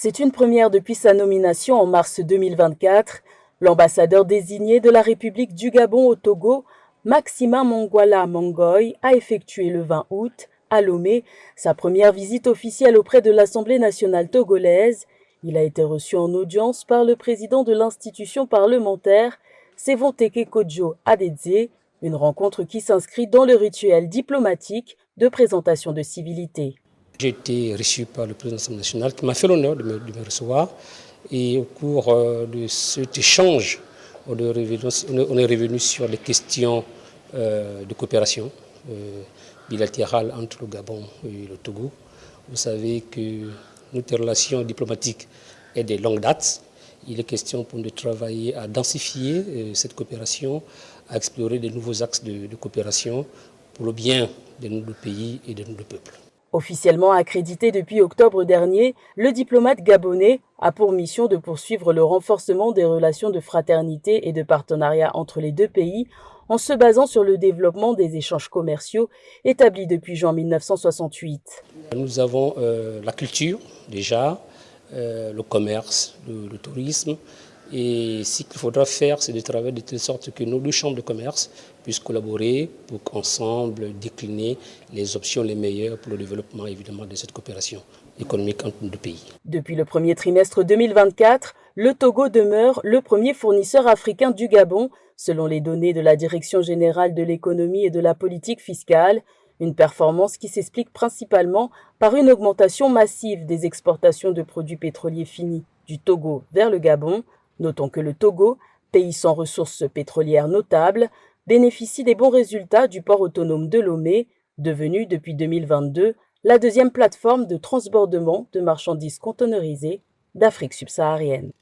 C'est une première depuis sa nomination en mars 2024. L'ambassadeur désigné de la République du Gabon au Togo, Maximin Mongwala Mongoy, a effectué le 20 août, à Lomé, sa première visite officielle auprès de l'Assemblée nationale togolaise. Il a été reçu en audience par le président de l'institution parlementaire, Sévonteke Kodjo Adedze, une rencontre qui s'inscrit dans le rituel diplomatique de présentation de civilité. J'ai été reçu par le président de l'Assemblée nationale qui m'a fait l'honneur de me recevoir. Et au cours de cet échange, on est revenu sur les questions de coopération bilatérale entre le Gabon et le Togo. Vous savez que notre relation diplomatique est de longue date. Il est question pour nous de travailler à densifier cette coopération, à explorer de nouveaux axes de coopération pour le bien de nos deux pays et de nos deux peuples. Officiellement accrédité depuis octobre dernier, le diplomate gabonais a pour mission de poursuivre le renforcement des relations de fraternité et de partenariat entre les deux pays en se basant sur le développement des échanges commerciaux établis depuis juin 1968. Nous avons la culture déjà, le commerce, le tourisme. Et ce qu'il faudra faire, c'est de travailler de telle sorte que nos deux chambres de commerce puissent collaborer pour qu'ensemble décliner les options les meilleures pour le développement évidemment de cette coopération économique entre nos deux pays. Depuis le premier trimestre 2024, le Togo demeure le premier fournisseur africain du Gabon, selon les données de la Direction générale de l'économie et de la politique fiscale, une performance qui s'explique principalement par une augmentation massive des exportations de produits pétroliers finis du Togo vers le Gabon. Notons que le Togo, pays sans ressources pétrolières notables, bénéficie des bons résultats du port autonome de Lomé, devenu depuis 2022 la deuxième plateforme de transbordement de marchandises conteneurisées d'Afrique subsaharienne.